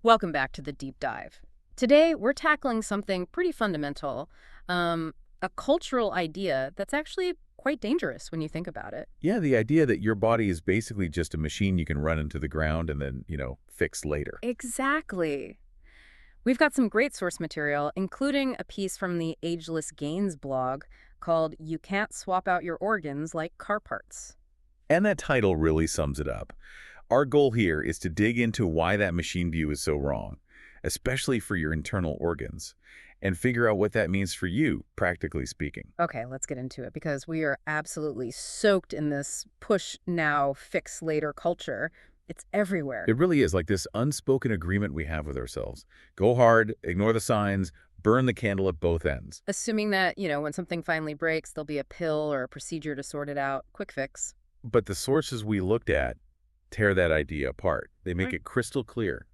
Welcome back to the deep dive. Today, we're tackling something pretty fundamental, a cultural idea that's actually quite dangerous when you think about it. Yeah, the idea that your body is basically just a machine you can run into the ground and then, fix later. Exactly. We've got some great source material, including a piece from the Ageless Gains blog called You Can't Swap Out Your Organs Like Car Parts. And that title really sums it up. Our goal here is to dig into why that machine view is so wrong, especially for your internal organs, and figure out what that means for you, practically speaking. Okay, let's get into it because we are absolutely soaked in this push now, fix later culture. It's everywhere. It really is like this unspoken agreement we have with ourselves. Go hard, ignore the signs, burn the candle at both ends. Assuming that, when something finally breaks, there'll be a pill or a procedure to sort it out. Quick fix. But the sources we looked at tear that idea apart. They make Right. it crystal clear.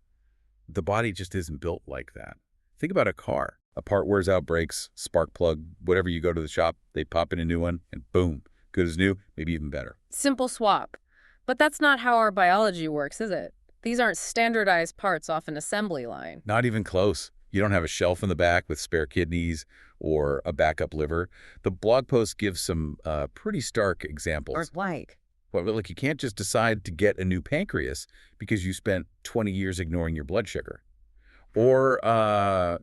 The body just isn't built like that. Think about a car. A part wears out, breaks, spark plug, whatever, you go to the shop, they pop in a new one, and boom, good as new, maybe even better. Simple swap. But that's not how our biology works, is it? These aren't standardized parts off an assembly line. Not even close. You don't have a shelf in the back with spare kidneys or a backup liver. The blog post gives some pretty stark Or examples. like. Well, like you can't just decide to get a new pancreas because you spent 20 years ignoring your blood sugar. Or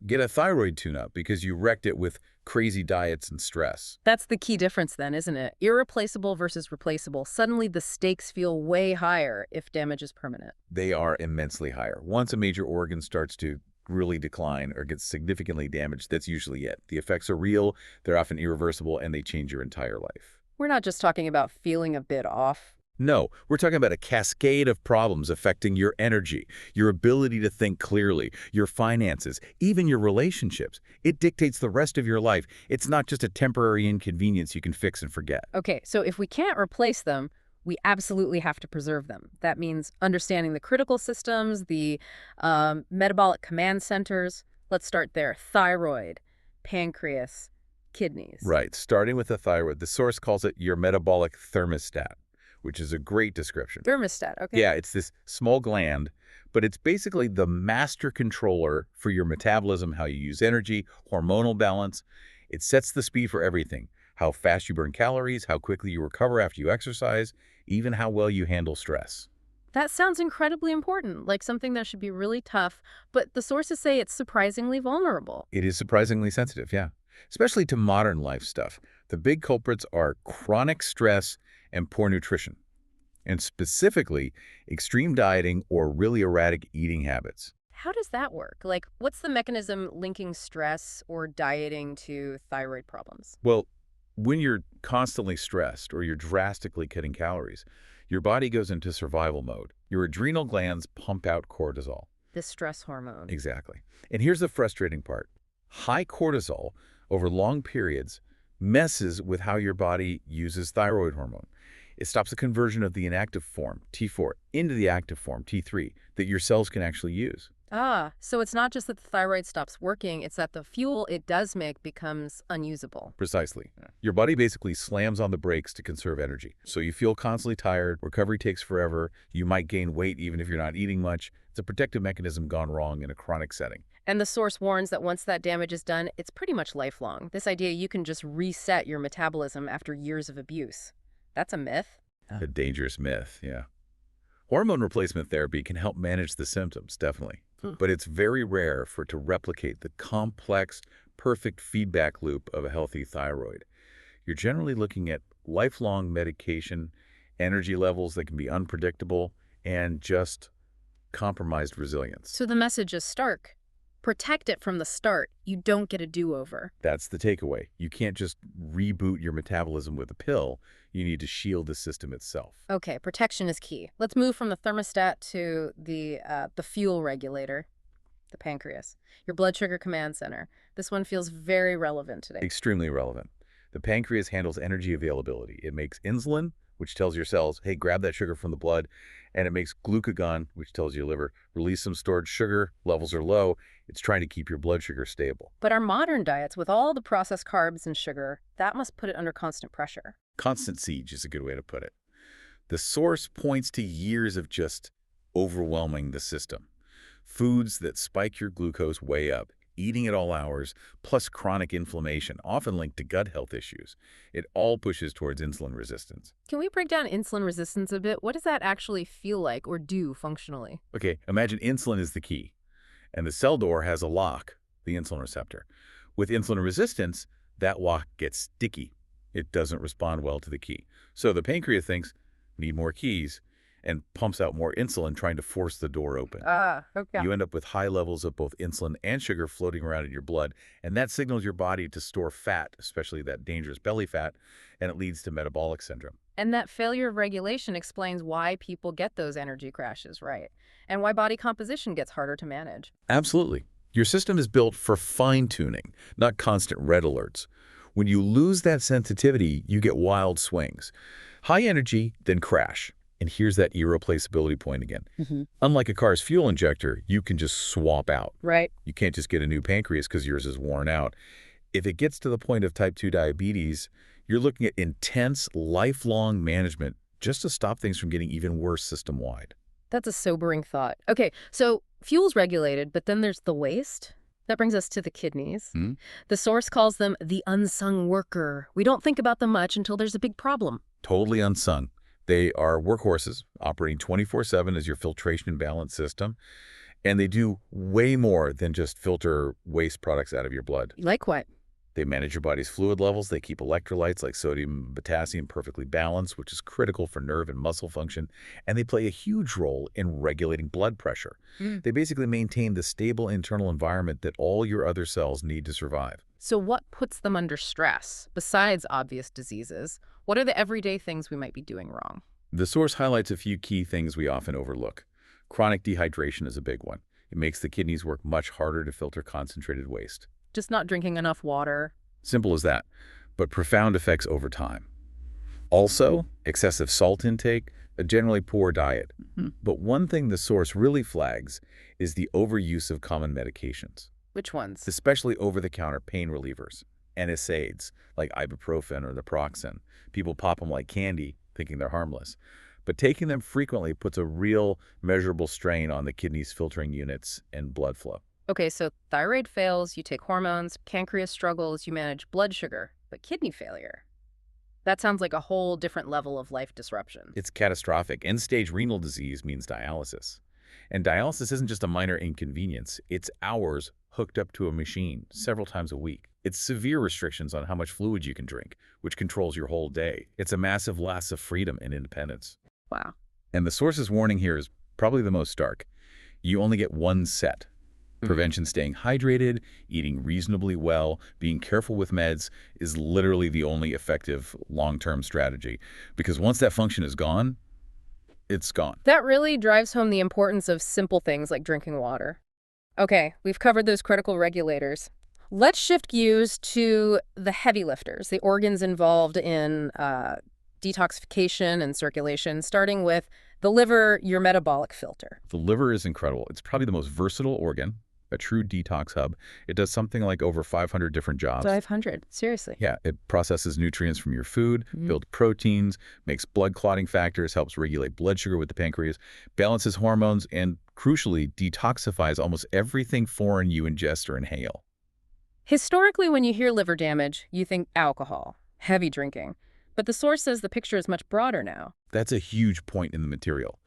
get a thyroid tune-up because you wrecked it with crazy diets and stress. That's the key difference then, isn't it? Irreplaceable versus replaceable. Suddenly the stakes feel way higher if damage is permanent. They are immensely higher. Once a major organ starts to really decline or gets significantly damaged, that's usually it. The effects are real, they're often irreversible, and they change your entire life. We're not just talking about feeling a bit off. No, we're talking about a cascade of problems affecting your energy, your ability to think clearly, your finances, even your relationships. It dictates the rest of your life. It's not just a temporary inconvenience you can fix and forget. Okay, so if we can't replace them, we absolutely have to preserve them. That means understanding the critical systems, the metabolic command centers. Let's start there. Thyroid, pancreas, kidneys. Right, starting with the thyroid, the source calls it your metabolic thermostat, which is a great description. Thermostat, okay. Yeah, it's this small gland, but it's basically the master controller for your metabolism, how you use energy, hormonal balance. It sets the speed for everything, how fast you burn calories, how quickly you recover after you exercise, even how well you handle stress. That sounds incredibly important, like something that should be really tough, but the sources say it's surprisingly vulnerable. It is surprisingly sensitive, yeah, especially to modern life stuff. The big culprits are chronic stress and poor nutrition, and specifically extreme dieting or really erratic eating habits. How does that work? Like, what's the mechanism linking stress or dieting to thyroid problems? Well, when you're constantly stressed or you're drastically cutting calories, your body goes into survival mode. Your adrenal glands pump out cortisol. The stress hormone. Exactly. And here's the frustrating part. High cortisol over long periods messes with how your body uses thyroid hormone. It stops the conversion of the inactive form, T4, into the active form, T3, that your cells can actually use. Ah, so it's not just that the thyroid stops working, it's that the fuel it does make becomes unusable. Precisely. Your body basically slams on the brakes to conserve energy. So you feel constantly tired, recovery takes forever, you might gain weight even if you're not eating much. It's a protective mechanism gone wrong in a chronic setting. And the source warns that once that damage is done, it's pretty much lifelong. This idea you can just reset your metabolism after years of abuse. That's a myth. A dangerous myth, yeah. Hormone replacement therapy can help manage the symptoms, definitely. But it's very rare for it to replicate the complex, perfect feedback loop of a healthy thyroid. You're generally looking at lifelong medication, energy levels that can be unpredictable, and just compromised resilience. So the message is stark. Protect it from the start. You don't get a do-over. That's the takeaway. You can't just reboot your metabolism with a pill. You need to shield the system itself. Okay, protection is key. Let's move from the thermostat to the fuel regulator, the pancreas, your blood sugar command center. This one feels very relevant today. Extremely relevant. The pancreas handles energy availability. It makes insulin, which tells your cells, hey, grab that sugar from the blood, and it makes glucagon, which tells your liver, release some stored sugar, levels are low. It's trying to keep your blood sugar stable. But our modern diets, with all the processed carbs and sugar, that must put it under constant pressure. Constant siege is a good way to put it. The source points to years of just overwhelming the system. Foods that spike your glucose way up, eating at all hours, plus chronic inflammation, often linked to gut health issues. It all pushes towards insulin resistance. Can we break down insulin resistance a bit? What does that actually feel like or do functionally? Okay, imagine insulin is the key, and the cell door has a lock, the insulin receptor. With insulin resistance, that lock gets sticky. It doesn't respond well to the key. So the pancreas thinks, need more keys, and pumps out more insulin trying to force the door open. Okay. You end up with high levels of both insulin and sugar floating around in your blood, and that signals your body to store fat, especially that dangerous belly fat, and it leads to metabolic syndrome. And that failure of regulation explains why people get those energy crashes, right? And why body composition gets harder to manage. Absolutely. Your system is built for fine-tuning, not constant red alerts. When you lose that sensitivity, you get wild swings. High energy, then crash. And here's that irreplaceability point again. Unlike a car's fuel injector, you can just swap out. Right. You can't just get a new pancreas because yours is worn out. If it gets to the point of type 2 diabetes, you're looking at intense, lifelong management just to stop things from getting even worse system-wide. That's a sobering thought. Okay, so fuel's regulated, but then there's the waste. That brings us to the kidneys. The source calls them the unsung worker. We don't think about them much until there's a big problem. Totally unsung. They are workhorses operating 24/7 as your filtration and balance system, and they do way more than just filter waste products out of your blood. Like what? They manage your body's fluid levels. They keep electrolytes like sodium and potassium perfectly balanced, which is critical for nerve and muscle function, and they play a huge role in regulating blood pressure. They basically maintain the stable internal environment that all your other cells need to survive. So what puts them under stress? Besides obvious diseases, what are the everyday things we might be doing wrong? The source highlights a few key things we often overlook. Chronic dehydration is a big one. It makes the kidneys work much harder to filter concentrated waste. Just not drinking enough water. Simple as that, but profound effects over time. Also, excessive salt intake, a generally poor diet. But one thing the source really flags is the overuse of common medications, Which ones? especially over-the-counter pain relievers, NSAIDs, like ibuprofen or naproxen. People pop them like candy, thinking they're harmless. But taking them frequently puts a real, measurable strain on the kidney's filtering units and blood flow. Okay, so thyroid fails, you take hormones, pancreas struggles, you manage blood sugar, but kidney failure. That sounds like a whole different level of life disruption. It's catastrophic. End-stage renal disease means dialysis. And dialysis isn't just a minor inconvenience. It's hours hooked up to a machine several times a week. It's severe restrictions on how much fluid you can drink, which controls your whole day. It's a massive loss of freedom and independence. Wow. And the source's warning here is probably the most stark. You only get one set. Prevention, staying hydrated, eating reasonably well, being careful with meds is literally the only effective long-term strategy. Because once that function is gone, it's gone. That really drives home the importance of simple things like drinking water. Okay, we've covered those critical regulators. Let's shift gears to the heavy lifters, the organs involved in detoxification and circulation, starting with the liver, your metabolic filter. The liver is incredible. It's probably the most versatile organ, a true detox hub. It does something like over 500 different jobs. 500, seriously. Yeah, it processes nutrients from your food, builds proteins, makes blood clotting factors, helps regulate blood sugar with the pancreas, balances hormones, and crucially, detoxifies almost everything foreign you ingest or inhale. Historically, when you hear liver damage, you think alcohol, heavy drinking. But the source says the picture is much broader now. That's a huge point in the material.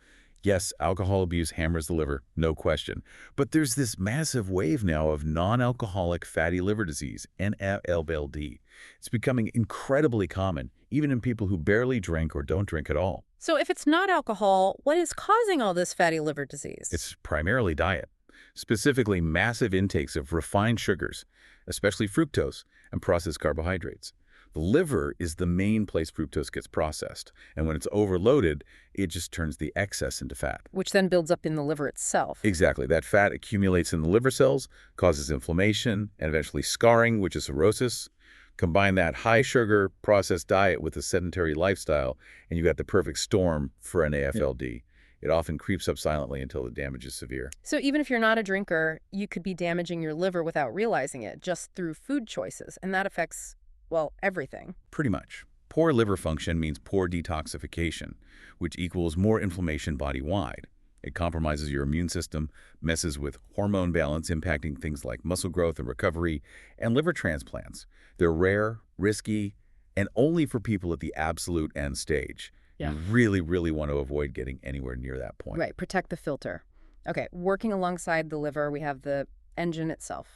Yes, alcohol abuse hammers the liver, no question. But there's this massive wave now of non-alcoholic fatty liver disease, NAFLD. It's becoming incredibly common, even in people who barely drink or don't drink at all. So if it's not alcohol, what is causing all this fatty liver disease? It's primarily diet, specifically massive intakes of refined sugars, especially fructose and processed carbohydrates. The liver is the main place fructose gets processed, and when it's overloaded, it just turns the excess into fat. Which then builds up in the liver itself. Exactly. That fat accumulates in the liver cells, causes inflammation, and eventually scarring, which is cirrhosis. Combine that high-sugar, processed diet with a sedentary lifestyle, and you got the perfect storm for an AFLD. It often creeps up silently until the damage is severe. So even if you're not a drinker, you could be damaging your liver without realizing it, just through food choices, and that affects, well, everything. Pretty much. Poor liver function means poor detoxification, which equals more inflammation body-wide. It compromises your immune system, messes with hormone balance, impacting things like muscle growth and recovery, and liver transplants. They're rare, risky, and only for people at the absolute end stage. Yeah. You really, really want to avoid getting anywhere near that point. Right, protect the filter. Okay, working alongside the liver, we have the engine itself,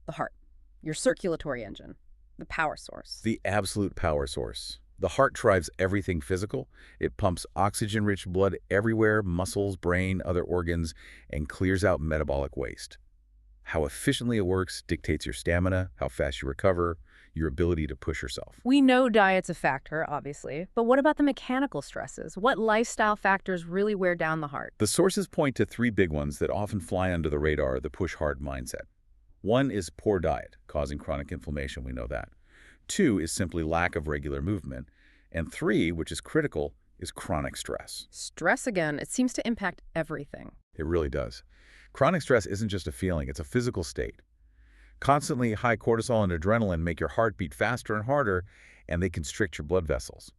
the heart, your circulatory engine, the power source. The absolute power source. The heart drives everything physical. It pumps oxygen-rich blood everywhere, muscles, brain, other organs, and clears out metabolic waste. How efficiently it works dictates your stamina, how fast you recover, your ability to push yourself. We know diet's a factor, obviously, but what about the mechanical stresses? What lifestyle factors really wear down the heart? The sources point to three big ones that often fly under the radar of the push-hard mindset. One is poor diet, causing chronic inflammation, we know that. Two is simply lack of regular movement. And three, which is critical, is chronic stress. Stress again, it seems to impact everything. It really does. Chronic stress isn't just a feeling, it's a physical state. Constantly high cortisol and adrenaline make your heart beat faster and harder, and they constrict your blood vessels.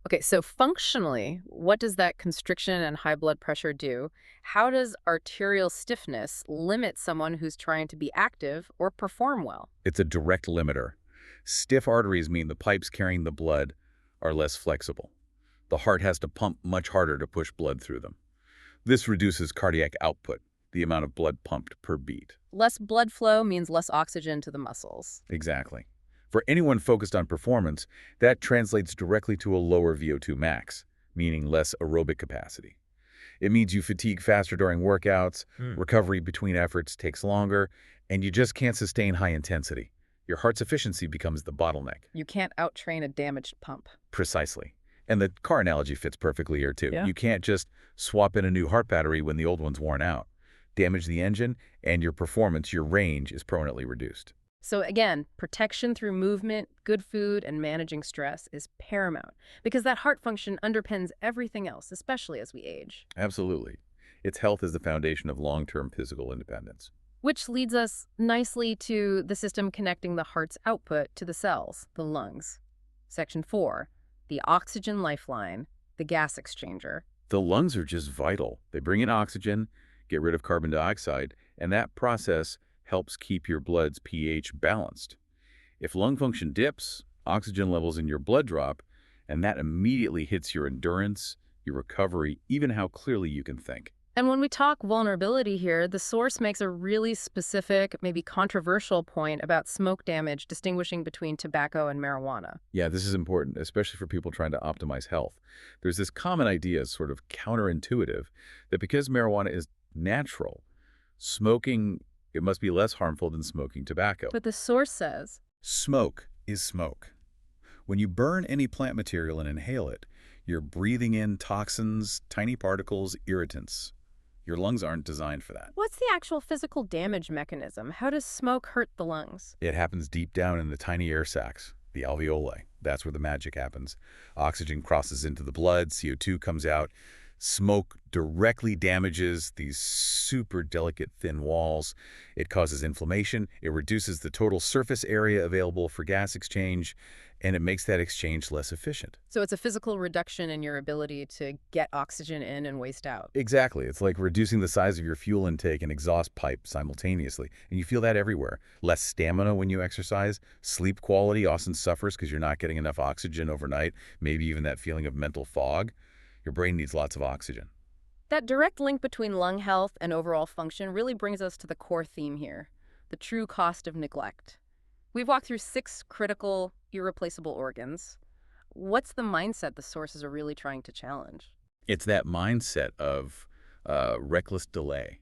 Okay, so functionally, what does that constriction and high blood pressure do? How does arterial stiffness limit someone who's trying to be active or perform well? It's a direct limiter. Stiff arteries mean the pipes carrying the blood are less flexible. The heart has to pump much harder to push blood through them. This reduces cardiac output, the amount of blood pumped per beat. Less blood flow means less oxygen to the muscles. Exactly. For anyone focused on performance, that translates directly to a lower VO2 max, meaning less aerobic capacity. It means you fatigue faster during workouts, recovery between efforts takes longer, and you just can't sustain high intensity. Your heart's efficiency becomes the bottleneck. You can't out-train a damaged pump. Precisely. And the car analogy fits perfectly here, too. Yeah. You can't just swap in a new heart battery when the old one's worn out. Damage the engine, and your performance, your range, is permanently reduced. So again, protection through movement, good food, and managing stress is paramount because that heart function underpins everything else, especially as we age. Absolutely. Its health is the foundation of long-term physical independence. Which leads us nicely to the system connecting the heart's output to the cells, the lungs. Section 4, the oxygen lifeline, the gas exchanger. The lungs are just vital. They bring in oxygen, get rid of carbon dioxide, and that process helps keep your blood's pH balanced. If lung function dips, oxygen levels in your blood drop, and that immediately hits your endurance, your recovery, even how clearly you can think. And when we talk vulnerability here, the source makes a really specific, maybe controversial point about smoke damage, distinguishing between tobacco and marijuana. Yeah, this is important, especially for people trying to optimize health. There's this common idea, sort of counterintuitive, that because marijuana is natural, smoking, it must be less harmful than smoking tobacco. But the source says, Smoke is smoke. When you burn any plant material and inhale it, you're breathing in toxins, tiny particles, irritants. Your lungs aren't designed for that. what's the actual physical damage mechanism? How does smoke hurt the lungs? It happens deep down in the tiny air sacs, the alveoli. That's where the magic happens. Oxygen crosses into the blood, CO2 comes out. Smoke directly damages these super delicate thin walls. It causes inflammation. It reduces the total surface area available for gas exchange, and it makes that exchange less efficient. So it's a physical reduction in your ability to get oxygen in and waste out. Exactly. It's like reducing the size of your fuel intake and exhaust pipe simultaneously. And you feel that everywhere. Less stamina when you exercise. Sleep quality often suffers because you're not getting enough oxygen overnight. Maybe even that feeling of mental fog. Your brain needs lots of oxygen. That direct link between lung health and overall function really brings us to the core theme here, the true cost of neglect. We've walked through 6 critical, irreplaceable organs. What's the mindset the sources are really trying to challenge? It's that mindset of reckless delay.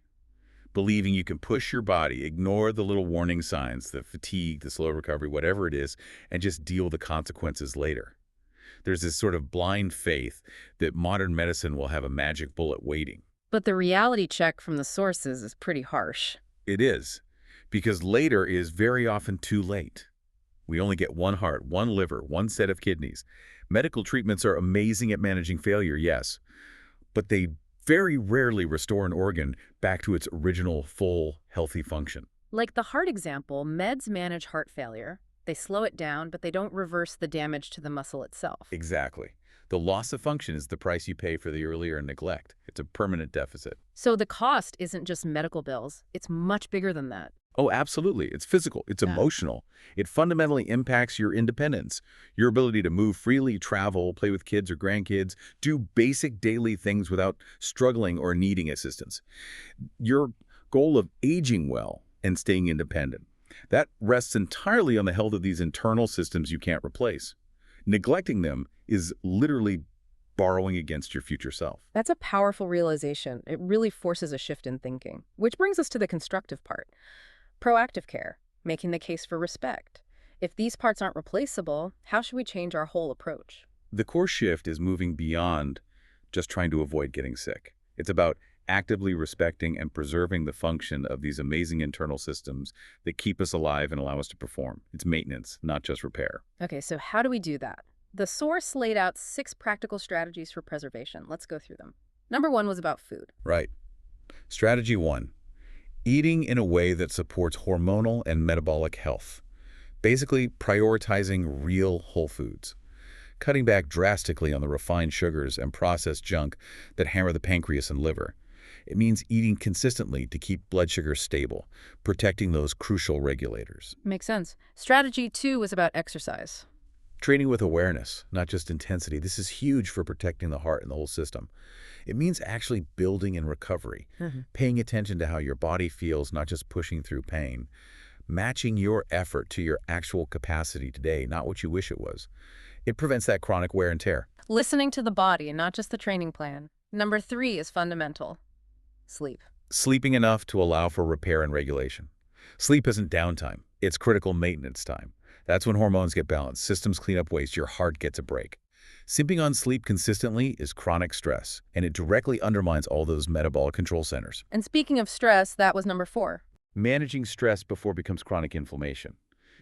Believing you can push your body, ignore the little warning signs, the fatigue, the slow recovery, whatever it is, and just deal with the consequences later. There's this sort of blind faith that modern medicine will have a magic bullet waiting. But the reality check from the sources is pretty harsh. It is, because later is very often too late. We only get one heart, one liver, one set of kidneys. Medical treatments are amazing at managing failure, yes, but they very rarely restore an organ back to its original, full, healthy function. Like the heart example, meds manage heart failure. They slow it down, but they don't reverse the damage to the muscle itself. Exactly. The loss of function is the price you pay for the earlier neglect. It's a permanent deficit. So the cost isn't just medical bills. It's much bigger than that. Oh, absolutely. It's physical. It's Yeah. emotional. It fundamentally impacts your independence, your ability to move freely, travel, play with kids or grandkids, do basic daily things without struggling or needing assistance. Your goal of aging well and staying independent. That rests entirely on the health of these internal systems you can't replace. Neglecting them is literally borrowing against your future self. That's a powerful realization. It really forces a shift in thinking. Which brings us to the constructive part. Proactive care, making the case for respect. If these parts aren't replaceable, how should we change our whole approach? The core shift is moving beyond just trying to avoid getting sick. It's about actively respecting and preserving the function of these amazing internal systems that keep us alive and allow us to perform. It's maintenance, not just repair. Okay, so how do we do that? The source laid out 6 practical strategies for preservation. Let's go through them. Number 1 was about food. Right. Strategy 1. Eating in a way that supports hormonal and metabolic health. Basically, prioritizing real whole foods. Cutting back drastically on the refined sugars and processed junk that hammer the pancreas and liver. It means eating consistently to keep blood sugar stable, protecting those crucial regulators. Makes sense. Strategy 2 was about exercise. Training with awareness, not just intensity. This is huge for protecting the heart and the whole system. It means actually building in recovery, paying attention to how your body feels, not just pushing through pain. Matching your effort to your actual capacity today, not what you wish it was. It prevents that chronic wear and tear. Listening to the body and not just the training plan. Number 3 is fundamental. Sleep. Sleeping enough to allow for repair and regulation. Sleep isn't downtime. It's critical maintenance time. That's when hormones get balanced, systems clean up waste, your heart gets a break. Simping on sleep consistently is chronic stress, and it directly undermines all those metabolic control centers. And speaking of stress, that was number 4. Managing stress before it becomes chronic inflammation.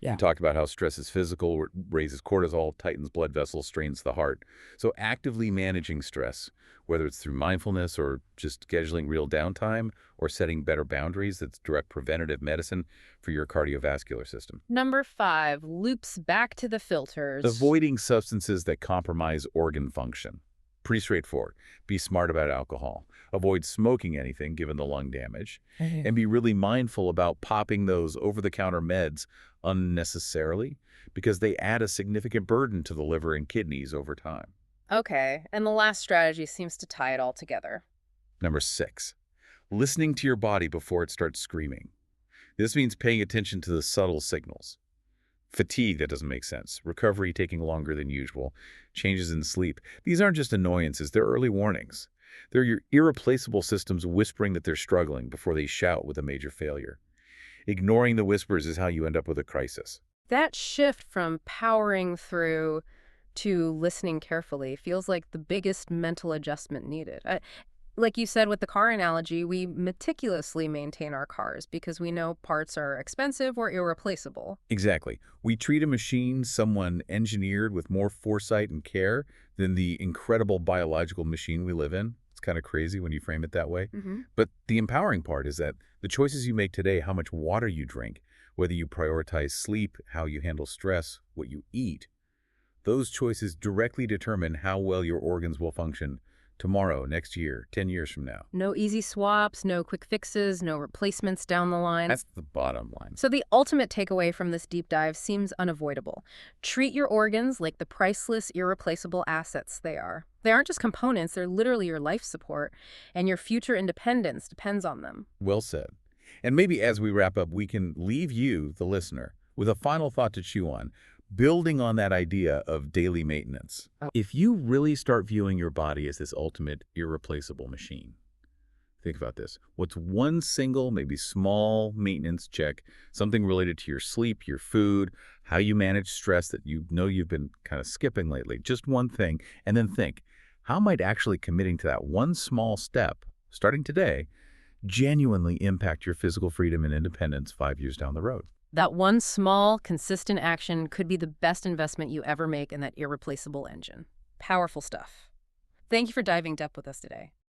Yeah. We talked about how stress is physical, raises cortisol, tightens blood vessels, strains the heart. So actively managing stress, whether it's through mindfulness or just scheduling real downtime or setting better boundaries, that's direct preventative medicine for your cardiovascular system. Number 5 loops back to the filters. Avoiding substances that compromise organ function. Pretty straightforward. Be smart about alcohol. Avoid smoking anything given the lung damage. And be really mindful about popping those over-the-counter meds unnecessarily because they add a significant burden to the liver and kidneys over time. Okay, and the last strategy seems to tie it all together. Number 6, listening to your body before it starts screaming. This means paying attention to the subtle signals. Fatigue that doesn't make sense, recovery taking longer than usual, changes in sleep. These aren't just annoyances, they're early warnings. They're your irreplaceable systems whispering that they're struggling before they shout with a major failure. Ignoring the whispers is how you end up with a crisis. That shift from powering through to listening carefully feels like the biggest mental adjustment needed. Like you said with the car analogy, we meticulously maintain our cars because we know parts are expensive or irreplaceable. Exactly. We treat a machine someone engineered with more foresight and care than the incredible biological machine we live in. It's kind of crazy when you frame it that way. But the empowering part is that the choices you make today, how much water you drink, whether you prioritize sleep, how you handle stress, what you eat, those choices directly determine how well your organs will function tomorrow, next year, 10 years from now. No easy swaps, no quick fixes, no replacements down the line. That's the bottom line. So the ultimate takeaway from this deep dive seems unavoidable. Treat your organs like the priceless, irreplaceable assets they are. They aren't just components, they're literally your life support, and your future independence depends on them. Well said. And maybe as we wrap up, we can leave you, the listener, with a final thought to chew on, building on that idea of daily maintenance. If you really start viewing your body as this ultimate irreplaceable machine, think about this. What's one single, maybe small maintenance check, something related to your sleep, your food, how you manage stress that you know you've been kind of skipping lately, just one thing, and then think, how might actually committing to that one small step, starting today, genuinely impact your physical freedom and independence 5 years down the road? That one small, consistent action could be the best investment you ever make in that irreplaceable engine. Powerful stuff. Thank you for diving depth with us today.